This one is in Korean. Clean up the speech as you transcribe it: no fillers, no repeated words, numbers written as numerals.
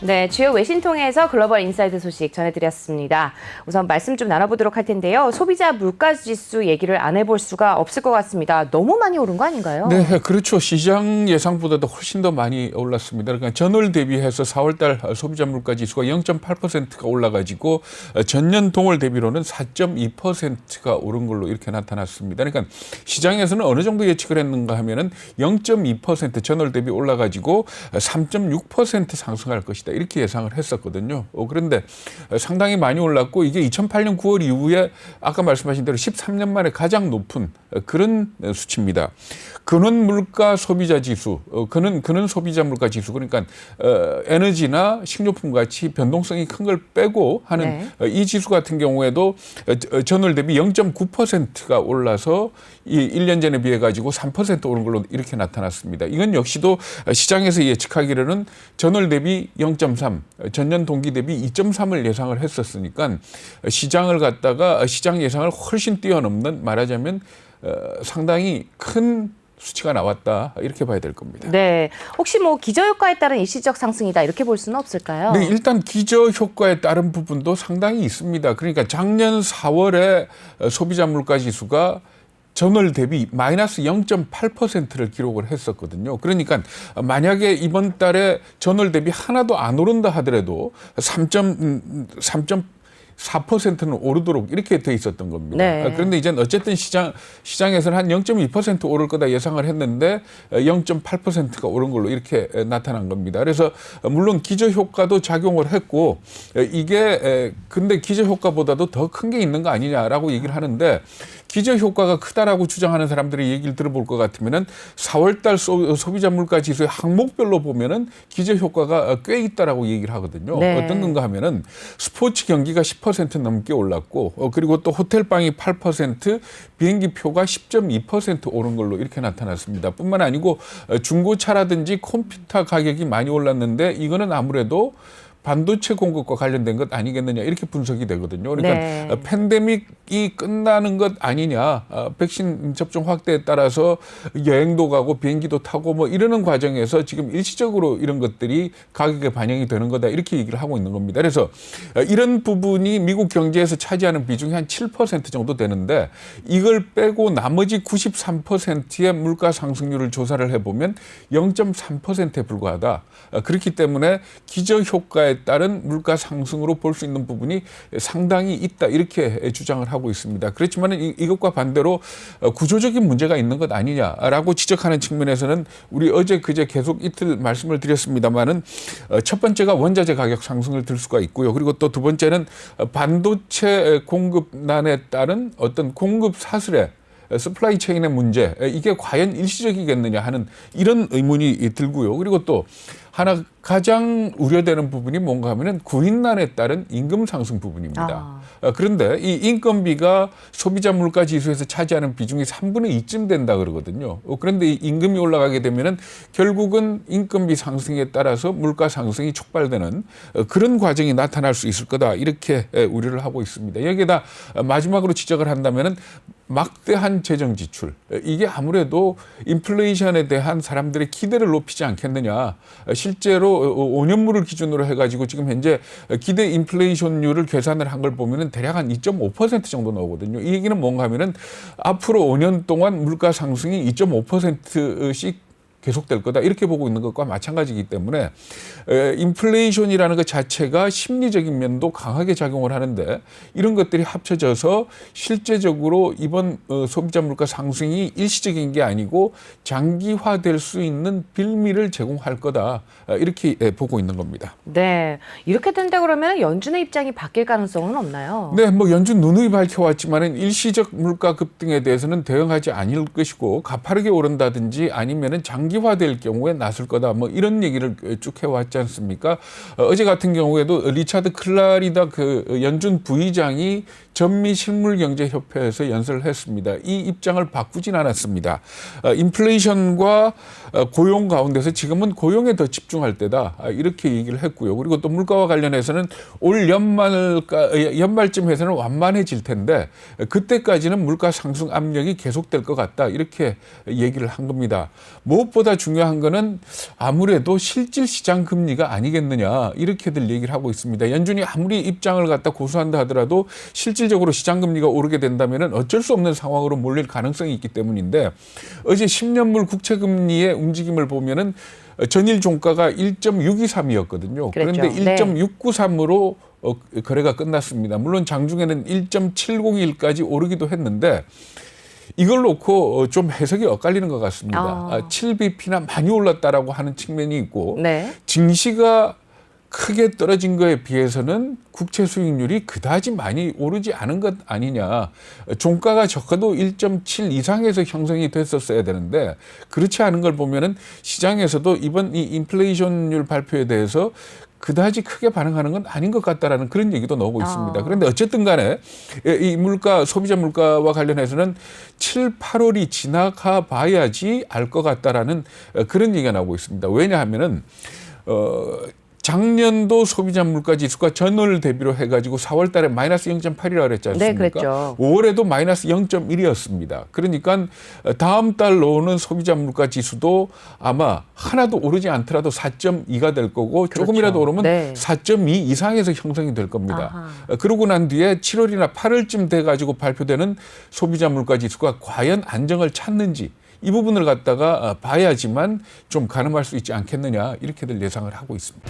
네, 주요 외신통해에서 글로벌 인사이드 소식 전해드렸습니다. 우선 말씀 좀 나눠보도록 할 텐데요. 소비자 물가지수 얘기를 안 해볼 수가 없을 것 같습니다. 너무 많이 오른 거 아닌가요? 네, 그렇죠. 시장 예상보다도 훨씬 더 많이 올랐습니다. 그러니까 전월 대비해서 4월달 소비자 물가지수가 0.8%가 올라가지고 전년 동월 대비로는 4.2%가 오른 걸로 이렇게 나타났습니다. 그러니까 시장에서는 어느 정도 예측을 했는가 하면은 0.2% 전월 대비 올라가지고 3.6% 상승할 것이다. 이렇게 예상을 했었거든요. 그런데 상당히 많이 올랐고 이게 2008년 9월 이후에 아까 말씀하신 대로 13년 만에 가장 높은 그런 수치입니다. 근원 물가 소비자 지수, 근원 소비자 물가 지수, 그러니까 에너지나 식료품 같이 변동성이 큰 걸 빼고 하는 이 지수 같은 경우에도 전월 대비 0.9%가 올라서 이 1년 전에 비해 가지고 3% 오른 걸로 이렇게 나타났습니다. 이건 역시도 시장에서 예측하기로는 전월 대비 0.3, 전년 동기 대비 2.3을 예상을 했었으니까 시장 예상을 훨씬 뛰어넘는, 말하자면 상당히 큰 수치가 나왔다, 이렇게 봐야 될 겁니다. 네, 혹시 뭐 기저효과에 따른 일시적 상승이다 이렇게 볼 수는 없을까요? 네, 일단 기저효과에 따른 부분도 상당히 있습니다. 그러니까 작년 4월에 소비자 물가지수가 전월 대비 마이너스 0.8%를 기록을 했었거든요. 그러니까 만약에 이번 달에 전월 대비 하나도 안 오른다 하더라도 3.4%는 오르도록 이렇게 돼 있었던 겁니다. 네. 그런데 이제 어쨌든 시장에서는 한 0.2% 오를 거다 예상을 했는데 0.8%가 오른 걸로 이렇게 나타난 겁니다. 그래서 물론 기저효과도 작용을 했고 이게 근데 기저효과보다도 더 큰 게 있는 거 아니냐라고 얘기를 하는데, 기저효과가 크다라고 주장하는 사람들의 얘기를 들어볼 것 같으면은 4월달 소비자 물가 지수의 항목별로 보면은 기저효과가 꽤 있다라고 얘기를 하거든요. 네. 어떤 건가 하면은 스포츠 경기가 10% 넘게 올랐고, 그리고 또 호텔방이 8%, 비행기 표가 10.2% 오른 걸로 이렇게 나타났습니다. 뿐만 아니고 중고차라든지 컴퓨터 가격이 많이 올랐는데 이거는 아무래도 반도체 공급과 관련된 것 아니겠느냐, 이렇게 분석이 되거든요. 그러니까 팬데믹이 끝나는 것 아니냐, 백신 접종 확대에 따라서 여행도 가고 비행기도 타고 뭐 이러는 과정에서 지금 일시적으로 이런 것들이 가격에 반영이 되는 거다, 이렇게 얘기를 하고 있는 겁니다. 그래서 이런 부분이 미국 경제에서 차지하는 비중이 한 7% 정도 되는데, 이걸 빼고 나머지 93%의 물가 상승률을 조사를 해보면 0.3%에 불과하다. 그렇기 때문에 기저효과에 따른 물가 상승으로 볼 수 있는 부분이 상당히 있다, 이렇게 주장을 하고 있습니다. 그렇지만 이것과 반대로 구조적인 문제가 있는 것 아니냐라고 지적하는 측면에서는 우리 어제 그제 계속 이틀 말씀을 드렸습니다마는 첫 번째가 원자재 가격 상승을 들 수가 있고요. 그리고 또 두 번째는 반도체 공급난에 따른 어떤 공급 사슬에 서플라이 체인의 문제, 이게 과연 일시적이겠느냐 하는 이런 의문이 들고요. 그리고 또 하나 가장 우려되는 부분이 뭔가 하면은 구인난에 따른 임금 상승 부분입니다. 그런데 이 인건비가 소비자 물가 지수에서 차지하는 비중이 3분의 2쯤 된다 그러거든요. 그런데 이 임금이 올라가게 되면은 결국은 인건비 상승에 따라서 물가 상승이 촉발되는 그런 과정이 나타날 수 있을 거다, 이렇게 우려를 하고 있습니다. 여기에다 마지막으로 지적을 한다면은 막대한 재정 지출, 이게 아무래도 인플레이션에 대한 사람들의 기대를 높이지 않겠느냐. 실제로 5년물을 기준으로 해가지고 지금 현재 기대 인플레이션율을 계산을 한 걸 보면은 대략 한 2.5% 정도 나오거든요. 이 얘기는 뭔가 하면은 앞으로 5년 동안 물가 상승이 2.5%씩 계속될 거다, 이렇게 보고 있는 것과 마찬가지이기 때문에 인플레이션이라는 것 자체가 심리적인 면도 강하게 작용을 하는데, 이런 것들이 합쳐져서 실제적으로 이번 소비자 물가 상승이 일시적인 게 아니고 장기화될 수 있는 빌미를 제공할 거다, 이렇게 보고 있는 겁니다. 네, 이렇게 된다 그러면 연준의 입장이 바뀔 가능성은 없나요? 네, 뭐 연준 누누이 밝혀왔지만은 일시적 물가 급등에 대해서는 대응하지 않을 것이고, 가파르게 오른다든지 아니면은 장기화될 경우에 나설 거다, 뭐 이런 얘기를 쭉 해왔지 않습니까? 어제 같은 경우에도 리차드 클라리다 그 연준 부의장이 전미실물경제협회에서 연설을 했습니다. 이 입장을 바꾸진 않았습니다. 인플레이션과 고용 가운데서 지금은 고용에 더 집중할 때다, 이렇게 얘기를 했고요. 그리고 또 물가와 관련해서는 올 연말쯤 해서는 완만해질 텐데 그때까지는 물가 상승 압력이 계속될 것 같다, 이렇게 얘기를 한 겁니다. 무엇보다 무엇보다 중요한 거는 아무래도 실질 시장 금리가 아니겠느냐 이렇게들 얘기를 하고 있습니다. 연준이 아무리 입장을 갖다 고수한다 하더라도 실질적으로 시장 금리가 오르게 된다면 어쩔 수 없는 상황으로 몰릴 가능성이 있기 때문인데 어제 10년물 국채 금리의 움직임을 보면은 전일 종가가 1.623이었거든요. 그랬죠. 그런데 1.693으로 거래가 끝났습니다. 물론 장중에는 1.701까지 오르기도 했는데 이걸 놓고 좀 해석이 엇갈리는 것 같습니다. 7bp나 많이 올랐다라고 하는 측면이 있고 네. 증시가 크게 떨어진 거에 비해서는 국채 수익률이 그다지 많이 오르지 않은 것 아니냐. 종가가 적어도 1.7 이상에서 형성이 됐었어야 되는데 그렇지 않은 걸 보면은 시장에서도 이번 이 인플레이션율 발표에 대해서 그다지 크게 반응하는 건 아닌 것 같다라는 그런 얘기도 나오고 있습니다. 그런데 어쨌든 간에 이 물가, 소비자 물가와 관련해서는 7, 8월이 지나가 봐야지 알 것 같다라는 그런 얘기가 나오고 있습니다. 왜냐하면은 작년도 소비자 물가 지수가 전월 대비로 해가지고 4월 달에 마이너스 0.8이라고 그랬지 않습니까? 네, 그랬죠. 5월에도 마이너스 0.1이었습니다. 그러니까 다음 달 나오는 소비자 물가 지수도 아마 하나도 오르지 않더라도 4.2가 될 거고 그렇죠. 조금이라도 오르면 네. 4.2 이상에서 형성이 될 겁니다. 그러고 난 뒤에 7월이나 8월쯤 돼가지고 발표되는 소비자 물가 지수가 과연 안정을 찾는지 이 부분을 갖다가 봐야지만 좀 가늠할 수 있지 않겠느냐 이렇게들 예상을 하고 있습니다.